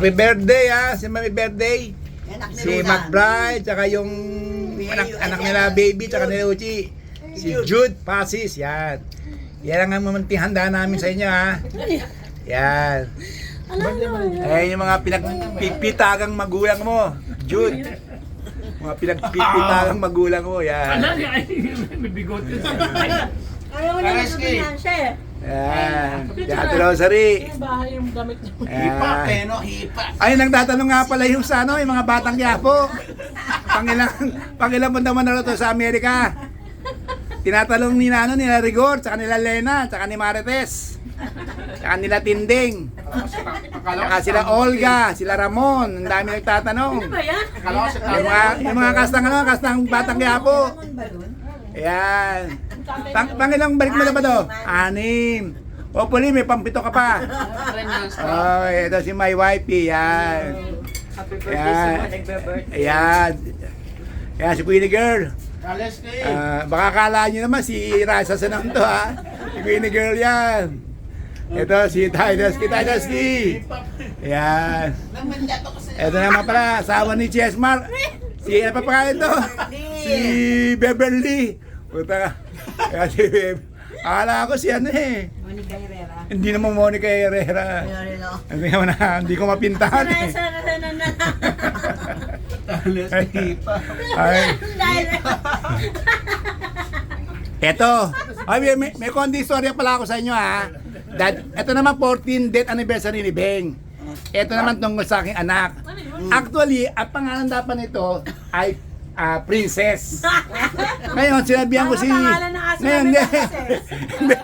Happy birthday ha, si Mami birthday. Anak ni Si Rodan. McBride, tsaka yung anak nila baby, tsaka nila Uchi. Si Jude Pasis, yan. Yan ang mamunting handa namin sa inyo ha. Yan. Ayan yung mga pinagpipitagang magulang mo. Jude. Mga pinagpipitagang magulang mo, yan. May bigote. Ayaw na naman siya eh. Yan. Ate Rosary. Yung bahay yung damit niya. Hipa, Yan. peno, hipa. Ay, nagtatanong nga pala yung sa ano, yung mga batang Quiapo. Pangilang punta mo na to sa Amerika. Tinatanong ni Nano, nila Rigor, tsaka nila Lena, tsaka ni Marites. Tsaka nila Tinding. Tsaka sila Olga, sila Ramon. Ang dami nagtatanong. Ano ba yan? Yung mga kastang batang Quiapo. Ayan. Pangilang balik mo na ba to? 6. Hopefully may pampito ka pa. Okay, ito si my wifey. Yan. Yan. Ayan. Ayan si Queenie Girl. Baka kala nyo naman si Rasa Sanang to ha. Si Queenie Girl yan. Ito si Tydersky. Ayan. Ito naman pala, asawa ni Chesmar. Si ano pa pangalan to? Si Beverly. Puta. Kaya si akala ko si ano eh. Monica Herrera. Hindi naman Monica Herrera. Hindi naman hindi ko mapintahan eh. Ay. Eto. Ay, may konti storya pala ako sa inyo ha. Ito naman 14th death anniversary ni Beng. Ito naman tungkol sa aking anak. Actually, ang pangalan dapat nito ay Princess. Ngayon, sinabihan ko si... Pangalan ng aso Ngayon, namin, hindi. Princess. Hindi.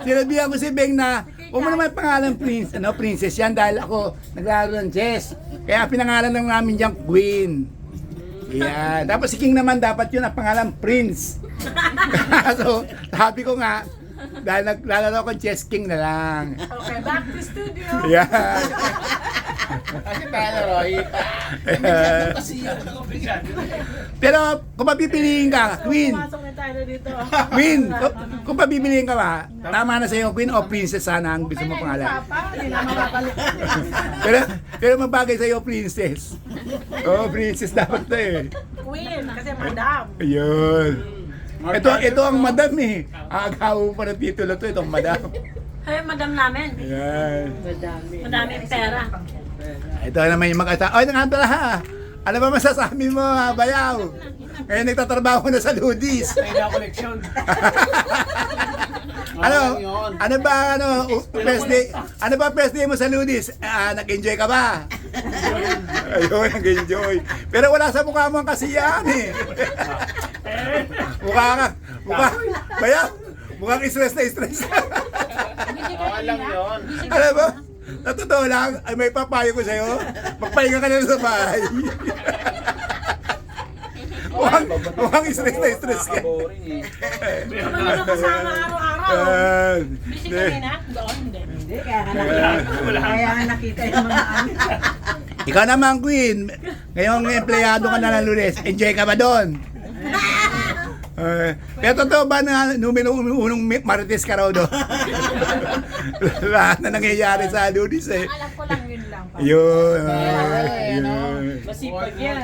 Sinabihan ko si Beng na huwag mo naman pangalan Princess yan dahil ako naglaro ng chess. Kaya pinangalan lang namin diyang Queen. Yan. Tapos si King naman dapat yun ang pangalan Prince. So, sabi ko nga, dahil naglalaro akong chess king na lang. Okay, back to studio. Yan. Kasi tayo, Roy. Kasi yun. Pero kung papipiliin ka, Queen. Pumasok na tayo dito. Queen, kung papipiliin ka ba, tama na sa'yo Queen o Princess sana ang gusto mo pangalan. Papa, hindi na mapapalik. Pero mabagay sa'yo Princess. Oo, Princess dapat to eh. Queen, kasi madam. Ayun. Ito ang madam eh. Agaw pa ng titulo to, itong madam. Ay, madam namin. Ayan. Madaming pera. Ito naman yung mag-asa. Ay, nangantala ha. Ano ba masasabi mo ha, Bayaw? Ngayon nagtatrabaho na sa Ludis. May koleksyon. Ano ba first day? Ano ba first day mo sa Ludis? Nag-enjoy ka ba? Ayun, nag-enjoy. Pero wala sa mukha mo ang kasiyahan eh. Bayaw, mukhang stress na stress. Alam yun. Alam mo? Sa totoo lang, ay may papayo ko sa'yo. Magpahinga ka na sa bahay. mukhang stress na stress ka. Ano na kasama araw-araw? Busy kami na? Doon, hindi. Hindi, kaya nga nakita yung mga ano. Ikaw naman, Queen. Ngayong empleyado ka na ng Lunes. Enjoy ka ba doon? Pero totoo ba na unong Marites ka raw doon? Lahat na nangyayari sa Lunes eh. Alam ko lang yun lang. Yun. Masipag yan.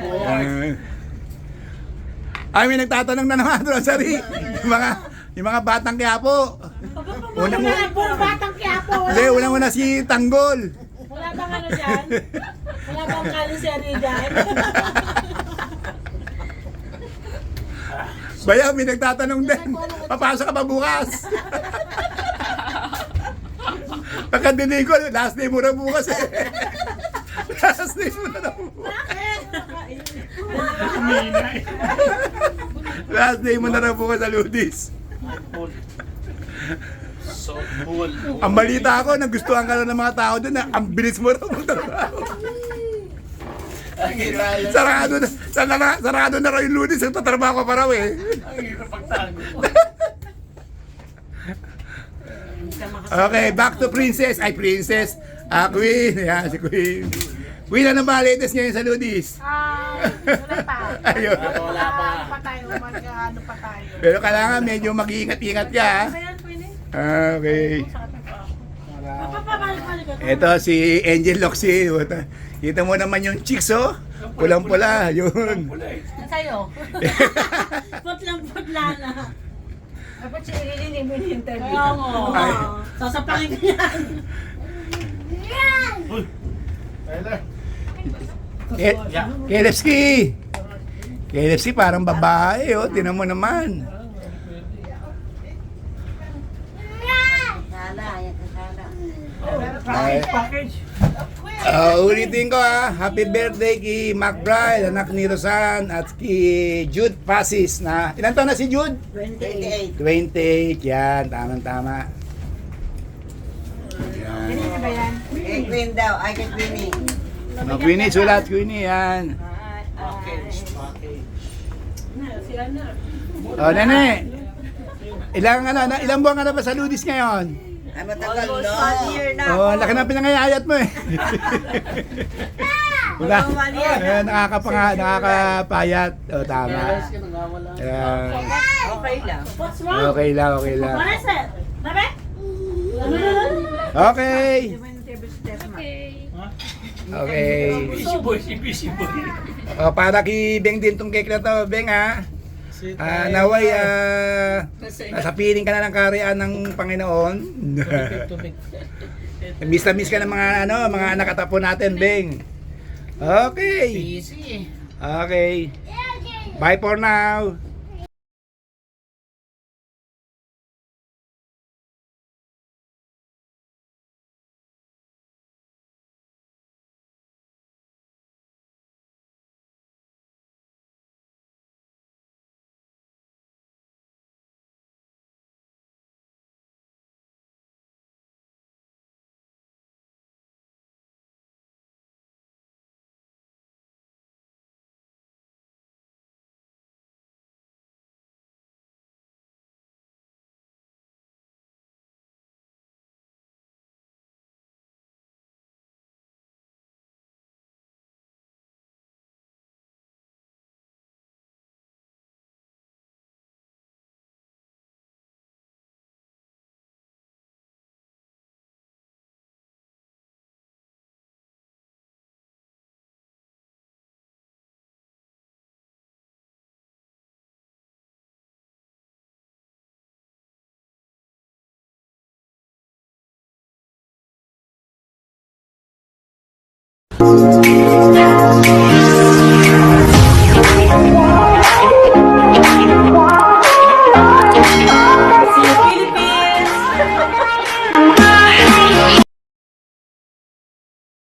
Ay, may nagtatanong na naman, Rosary. Yung mga batang Quiapo. Wala puro batang Quiapo. Hindi, unang-una si Tanggol. Wala bang ano dyan? Wala bang kaliseri dyan? Bayaw, may nagtatanong din. Papasok ka pa bukas. Pagkandinig ko, last day mo na bukas eh. Last day mo na bukas. Last day mo na bukas sa Ludis. So cool. Ang balita ko, nagustuhan ka na ng mga tao doon na ang bilis mo na magtrabaho. Sarado na raw yung Ludis, nagtatrabaho ka pa raw eh. Ang hirap pagtago. Okay, back to Princess. Ay, Princess. Queen. Yan, si Queen. Queen, ano ba latest ngayon sa Ludis? Wala pa. Ayun. Wala pa. Ano pa tayo? Pero kailangan medyo mag-iingat-ingat ka ha. Ayan, pwede. Okay. Papa, Pabalik-balik ako. Ito si Angel Locsin. Kita mo naman yung chicks, oh. Pulang-pula, yun. Wala eh. Sa'yo. Putlang-putla na. Dapat si Ililin mo yung interview. Kaya mo. Ay. Sasapangin ko yan. Uy. Tyler. KLFC. KLFC parang babae, oh. Tinan mo naman. Ay. Package. Ulitin ko, happy birthday kay McBride, anak ni Rosan, at kay Jude Pasis na, ilan taon na si Jude? 28. 28, yan, tamang-tama. Yan. Ganyan na ba yan? Eh, Queen daw. Ay, kay Queenie. Queenie, sulat, Queenie, yan. Package. Sila na. O, nene, ilang buwan ka na ba sa Ludis ngayon? Ay, matagal no. 1 year na. Oh, laki ng pinangayayat mo eh. Wala. Nakakapayat. O, tama. Ayan. Okay lang. What's wrong? Okay lang, okay lang. What is it? Tabi? Okay. Di ba yung table si Tesma? Okay. Busy boy, si busy boy. O, para kay Beng din tong cake na to, Beng ha. Naway, nasa piling ka na ng karyaan ng Panginoon. Miss na miss ka ng mga anak at apo natin, Beng. Okay. Okay. Bye for now.